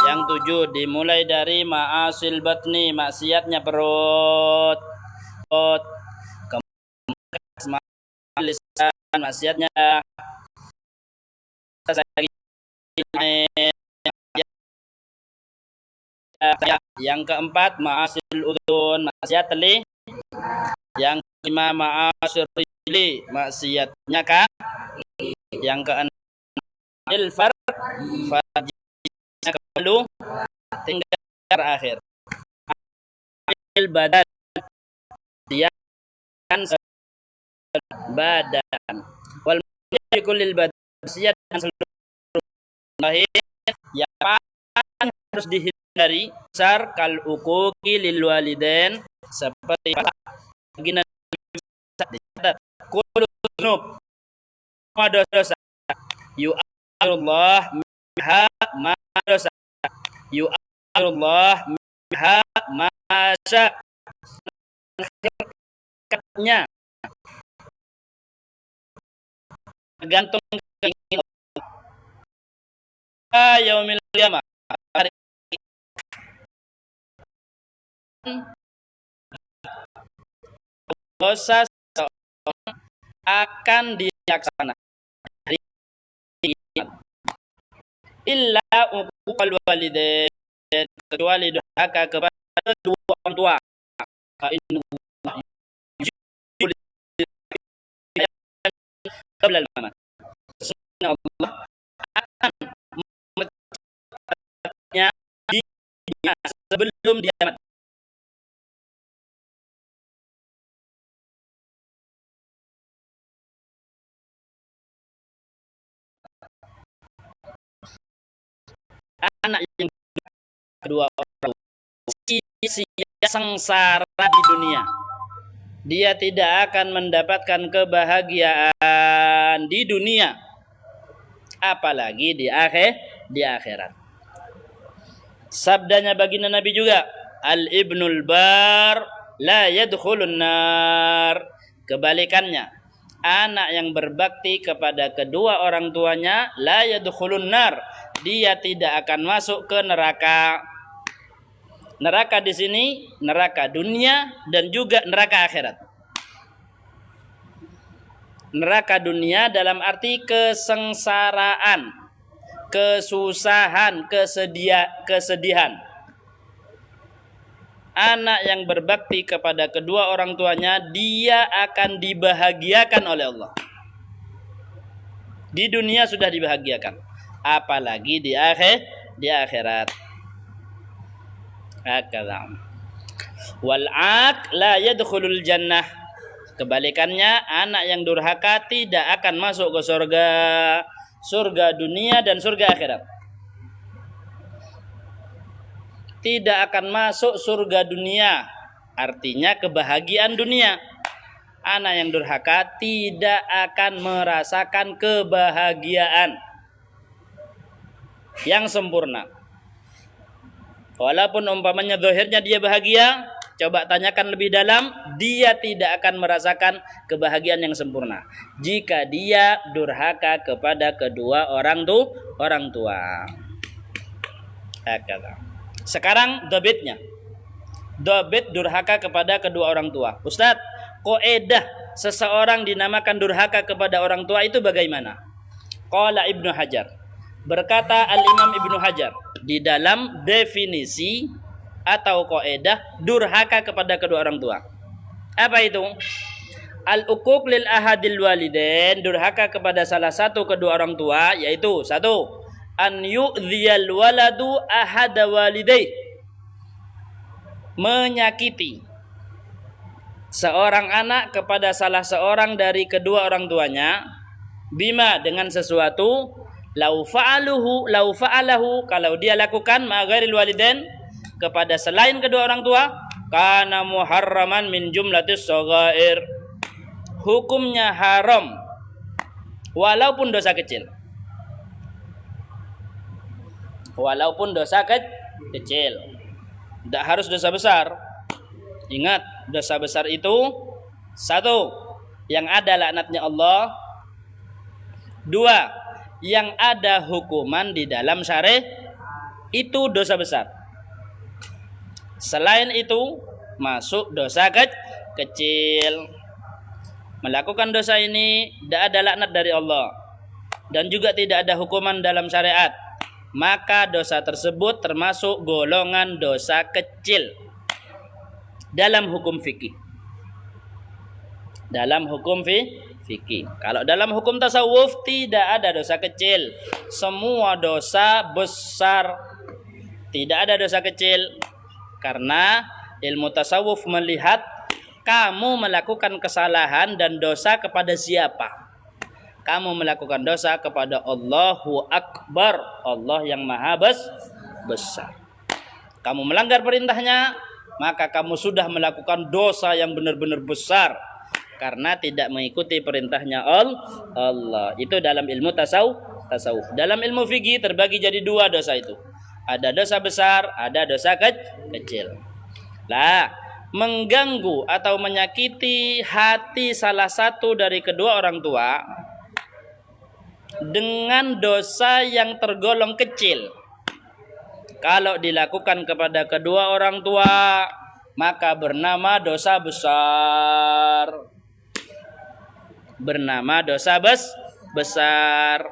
Yang 7 dimulai dari ma'asil batni, maksiatnya perut. Kemudian lisan, maksiatnya yang keempat ma'asil udhun, maksiat telinga. Yang kelima ma'asil rijli, maksiatnya kaki. Yang keenam ilfar, farjinya kepala, tinggal terakhir badan, yang badan. Wal kulil badan, maksiat seluruh lahir yang harus dihindari besar kal uquqi lil walidain, seperti bagian dicatat kullu dzunub, dosa yu'allah minha ma dosa yu'allah minha ma sya, katanya tergantung keinginan yaumil qiyamah, dosa seorang akan dilaksanakan illa uquqal walidain, kecuali durhaka kepada kedua orang tua. Qabla al-mamat, Allah akan mencabutnya di dunia sebelum dia mati. Anak yang kedua orang sia-sia sengsara di dunia, dia tidak akan mendapatkan kebahagiaan di dunia, apalagi di akhirat. Sabdanya baginda Nabi juga, al-ibnul bar la yadkhulun nar. Kebalikannya, anak yang berbakti kepada kedua orang tuanya la yadkhulun nar, dia tidak akan masuk ke neraka. Neraka di sini neraka dunia dan juga neraka akhirat. Neraka dunia dalam arti kesengsaraan, kesusahan, kesedihan. Anak yang berbakti kepada kedua orang tuanya, dia akan dibahagiakan oleh Allah. Di dunia sudah dibahagiakan, apalagi di akhirat. Wal aq la yadkhulul jannah. Kebalikannya, anak yang durhaka tidak akan masuk ke surga dunia dan surga akhirat. Tidak akan masuk surga dunia, artinya kebahagiaan dunia. Anak yang durhaka tidak akan merasakan kebahagiaan yang sempurna. Walaupun umpamanya zahirnya dia bahagia, coba tanyakan lebih dalam, dia tidak akan merasakan kebahagiaan yang sempurna jika dia durhaka kepada kedua orang tua. Sekarang dobitnya, dobit durhaka kepada kedua orang tua. Ustadz, kaidah seseorang dinamakan durhaka kepada orang tua itu bagaimana? Qala Ibnu Hajar, berkata Al-Imam Ibnu Hajar di dalam definisi atau kaidah durhaka kepada kedua orang tua. Apa itu? Al-uquq lil ahadil walidain, durhaka kepada salah satu kedua orang tua, yaitu satu, an yu'dhiyal waladu ahada walidayh, menyakiti seorang anak kepada salah seorang dari kedua orang tuanya, bima, dengan sesuatu, lau fa'alahu, kalau dia lakukan ma'ghairil walidain, kepada selain kedua orang tua, kana muharraman min jumlatis shaghair, hukumnya haram walaupun dosa kecil. Walaupun dosa kecil, tidak harus dosa besar. Ingat, dosa besar itu satu, yang ada laknatnya Allah. Dua, yang ada hukuman di dalam itu dosa besar. Selain itu masuk dosa kecil. Melakukan dosa ini tidak ada laknat dari Allah dan juga tidak ada hukuman dalam syariat. Maka dosa tersebut termasuk golongan dosa kecil dalam hukum fikih. Dalam hukum fikih. Kalau dalam hukum tasawuf tidak ada dosa kecil. Semua dosa besar. Tidak ada dosa kecil. Karena ilmu tasawuf melihat kamu melakukan kesalahan dan dosa kepada siapa? Kamu melakukan dosa kepada Allahu Akbar, Allah yang maha besar. Kamu melanggar perintahnya, maka kamu sudah melakukan dosa yang benar-benar besar karena tidak mengikuti perintahnya Allah. Itu dalam ilmu tasawuf. Dalam ilmu fikih terbagi jadi dua dosa itu. Ada dosa besar, ada dosa kecil. Lah, mengganggu atau menyakiti hati salah satu dari kedua orang tua dengan dosa yang tergolong kecil. Kalau dilakukan kepada kedua orang tua, maka bernama dosa besar. Bernama dosa besar.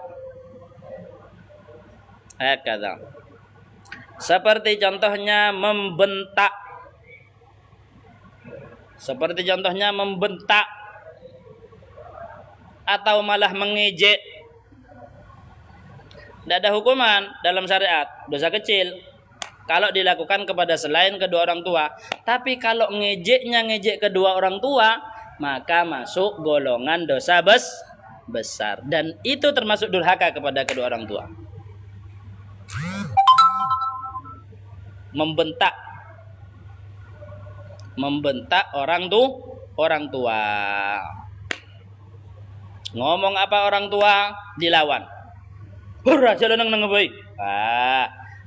Hakadha. Seperti contohnya membentak. Atau malah mengejek. Tidak ada hukuman dalam syariat, dosa kecil kalau dilakukan kepada selain kedua orang tua. Tapi kalau ngejek kedua orang tua, maka masuk golongan dosa besar. Dan itu termasuk durhaka kepada kedua orang tua. Membentak orang tua. Ngomong apa orang tua, dilawan. Hurrah jalan nang boy.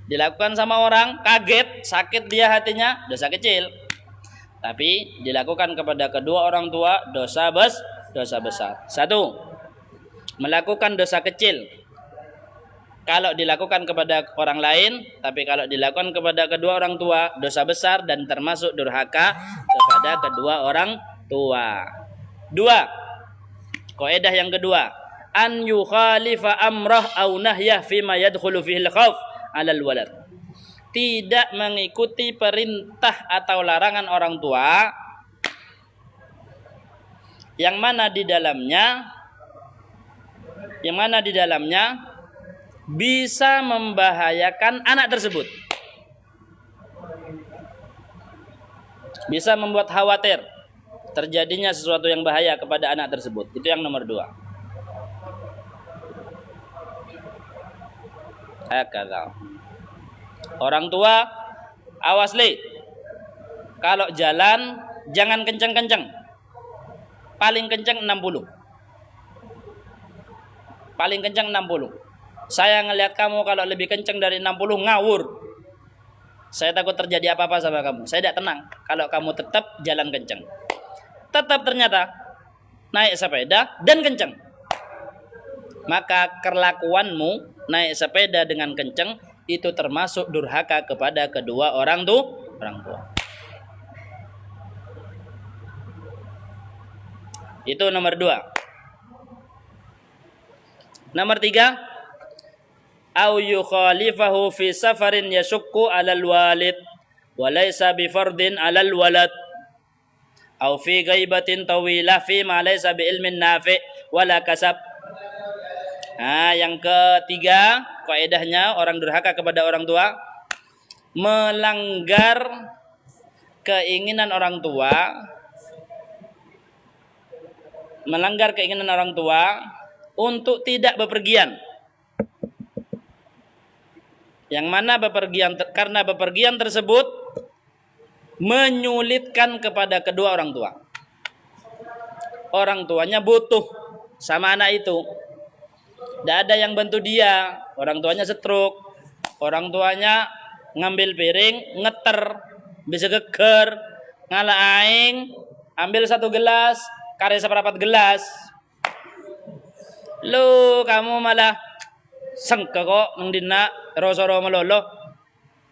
Dilakukan sama orang, kaget, sakit dia hatinya, dosa kecil. Tapi dilakukan kepada kedua orang tua, dosa besar. Satu, melakukan dosa kecil kalau dilakukan kepada orang lain, tapi kalau dilakukan kepada kedua orang tua, dosa besar dan termasuk durhaka kepada kedua orang tua. Dua, kaidah yang kedua, an yukhalifa amrah au nahyah fima yadkhulu fihi al-khauf 'ala al-walad. Tidak mengikuti perintah atau larangan orang tua yang mana di dalamnya bisa membahayakan anak tersebut. Bisa membuat khawatir terjadinya sesuatu yang bahaya kepada anak tersebut. Itu yang nomor dua. Hakadha. Orang tua, awas li. Kalau jalan jangan kenceng-kenceng. Paling kenceng 60. Paling kenceng 60. Saya ngelihat kamu kalau lebih kenceng dari 60 ngawur. Saya takut terjadi apa-apa sama kamu. Saya tidak tenang kalau kamu tetap jalan kenceng. Tetap ternyata naik sepeda dan kenceng. Maka kelakuanmu naik sepeda dengan kenceng itu termasuk durhaka kepada kedua orang tua. Itu nomor dua. Nomor tiga, au yukhalifahu fi safarin yashukku 'alal walid wa laysa bi fardin 'alal walad au fi ghaibatin tawilah fi ma laysa bi ilmin nafi' wala kasab. Yang ketiga, kaidahnya orang durhaka kepada orang tua melanggar keinginan orang tua, untuk tidak bepergian. Yang mana karena bepergian tersebut menyulitkan kepada kedua orang tua. Orang tuanya butuh sama anak itu. Tidak ada yang bantu dia. Orang tuanya stroke. Orang tuanya ngambil piring, ngeter, bisa geger, ngalah aing, ambil 1 gelas, kare seperempat gelas. Lu kamu malah sengke kok nang dina rosoro melolo.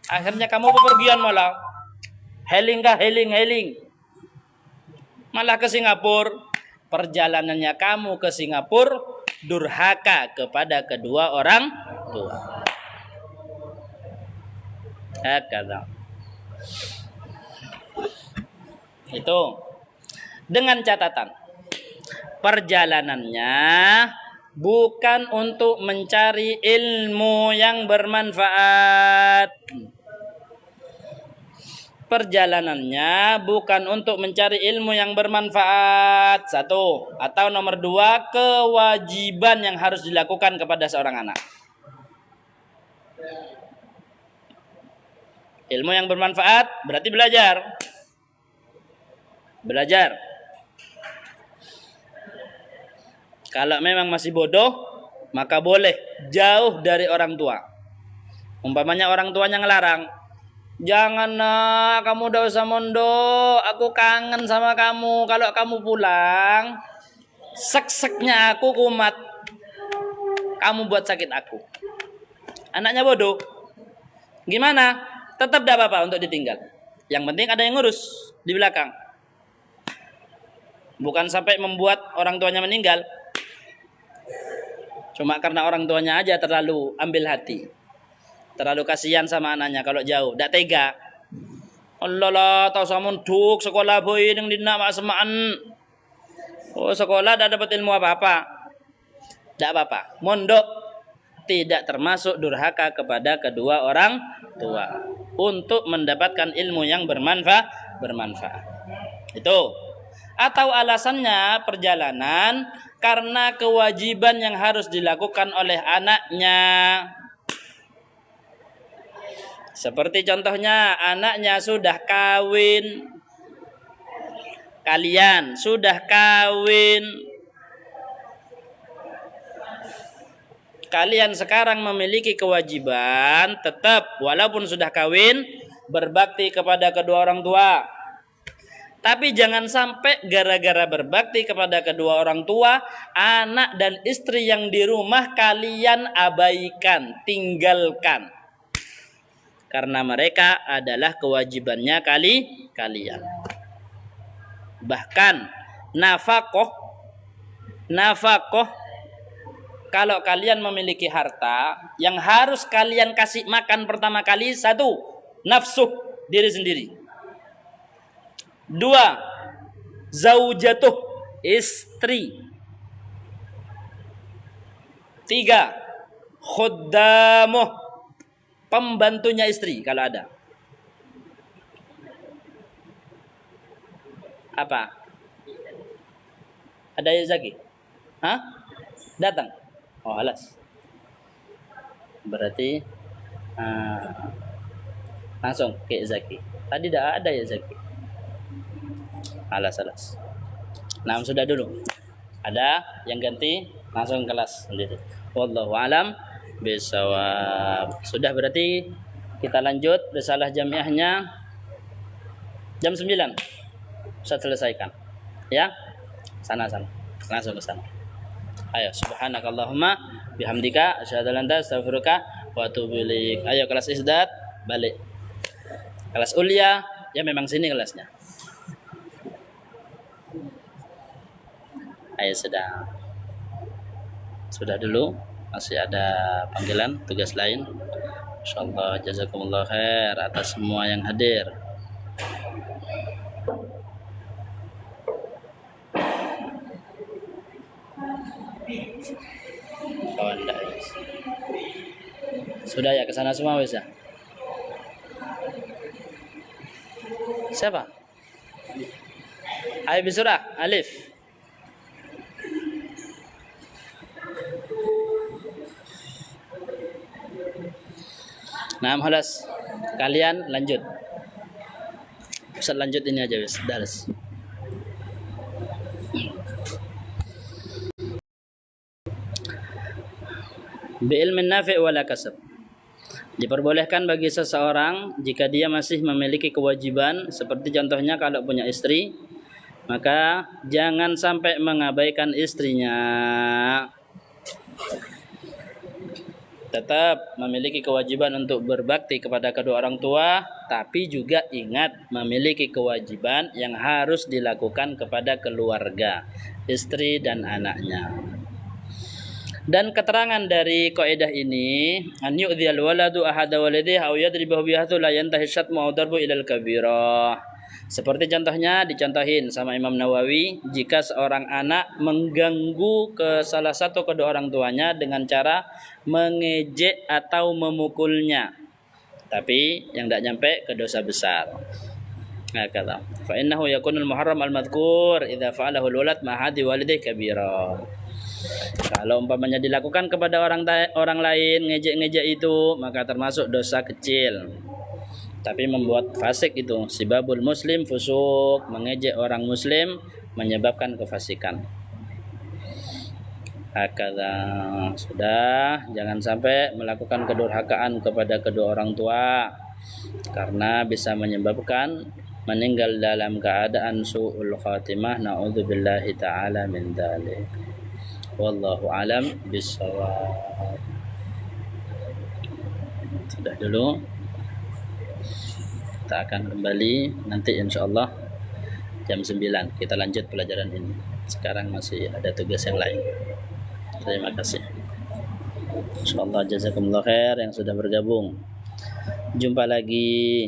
Akhirnya kamu bepergian malah. Heling kah, heling. Malah ke Singapura. Perjalanannya kamu ke Singapura durhaka kepada kedua orang tua. Hakadha. Itu dengan catatan perjalanannya bukan untuk mencari ilmu yang bermanfaat. Perjalanannya bukan untuk mencari ilmu yang bermanfaat. Satu. Atau nomor dua, kewajiban yang harus dilakukan kepada seorang anak. Ilmu yang bermanfaat berarti belajar. Belajar. Kalau memang masih bodoh, maka boleh jauh dari orang tua. Umpamanya orang tuanya ngelarang, jangan nak, kamu udah usah mondok, aku kangen sama kamu. Kalau kamu pulang, sek-seknya aku kumat, kamu buat sakit aku. Anaknya bodoh, gimana? Tetap tidak apa-apa untuk ditinggal. Yang penting ada yang ngurus di belakang. Bukan sampai membuat orang tuanya meninggal. Cuma karena orang tuanya aja terlalu ambil hati. Terlalu kasihan sama anaknya kalau jauh, ndak tega. Allah lah, tahu samun duk sekolah boy yang dina mak semaan. Oh, sekolah dah dapat ilmu apa-apa. Ndak apa-apa. Mondok tidak termasuk durhaka kepada kedua orang tua untuk mendapatkan ilmu yang bermanfaat. Itu. Atau alasannya perjalanan karena kewajiban yang harus dilakukan oleh anaknya. Seperti contohnya anaknya sudah kawin, kalian sudah kawin, kalian sekarang memiliki kewajiban tetap walaupun sudah kawin berbakti kepada kedua orang tua. Tapi jangan sampai gara-gara berbakti kepada kedua orang tua, anak dan istri yang di rumah kalian abaikan, tinggalkan. Karena mereka adalah kewajibannya kalian. Bahkan nafkah kalau kalian memiliki harta, yang harus kalian kasih makan pertama kali, satu, nafsu diri sendiri. Dua, zaujatuh, istri. Tiga, khuddamuh, pembantunya istri kalau ada. Apa? Ada ya Zaki? Hah? Datang? Oh alas. Berarti langsung ke Zaki. Tadi dah ada ya Zaki. Alas. Nah, sudah dulu. Ada yang ganti langsung kelas sendiri. Wallahu alam bisawab. Sudah berarti kita lanjut risalah jamiahnya jam 9. Ustaz selesaikan. Ya? Sana. Langsung ke sana. Ayo, subhanakallahumma bihamdika asyhadu an la ilaha illa anta astaghfiruka wa atubu ilaik. Ayo kelas isdat balik. Kelas ulia ya memang sini kelasnya. Ayo sudah dulu, masih ada panggilan tugas lain. Insyaallah jazakumullah khair atas semua yang hadir. Kawan sudah ya kesana semua wes ya. Siapa? Ayo bisurah alif. Nah, halas. Kalian lanjut. Ustaz lanjut ini aja wes, daras. Bi'ilmin nafi' wala kasab. Diperbolehkan bagi seseorang jika dia masih memiliki kewajiban, seperti contohnya kalau punya istri, maka jangan sampai mengabaikan istrinya. tetap memiliki kewajiban untuk berbakti kepada kedua orang tua, tapi juga ingat memiliki kewajiban yang harus dilakukan kepada keluarga, istri dan anaknya. Dan keterangan dari kaidah ini, an yu'dhiyal waladu ahada walidayhi aw yadribahu bihathu la yantahi syatmu aw darbu ilal kabirah. Seperti contohnya dicontohin sama Imam Nawawi, jika seorang anak mengganggu ke salah satu kedua orang tuanya dengan cara mengejek atau memukulnya, tapi yang tidak nyampe ke dosa besar. Nah, kata fa innahu yakunul muharram al-madhkur idza fa'alahu al-walad ma hadi walidayhi kabira. Kalau umpamanya dilakukan kepada orang lain, ngejek-ngejek itu, maka termasuk dosa kecil. Tapi membuat fasik itu, sibabul muslim fusuk, mengejek orang muslim menyebabkan kefasikan. Hakadha, sudah, jangan sampai melakukan kedurhakaan kepada kedua orang tua, karena bisa menyebabkan meninggal dalam keadaan su'ul khatimah. Na'udzubillahi ta'ala min dzalik. Wallahu alam bisawab. Sudah dulu, kita akan kembali nanti insyaallah jam 9 kita lanjut pelajaran ini. Sekarang masih ada tugas yang lain. Terima kasih. Insyaallah jazakumullah khair yang sudah bergabung. Jumpa lagi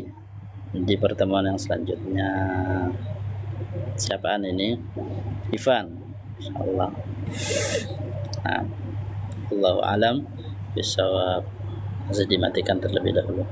di pertemuan yang selanjutnya. Siapaan ini? Ivan. Insyaallah. Nah, Allahu alam bisawab. Masih dimatikan terlebih dahulu.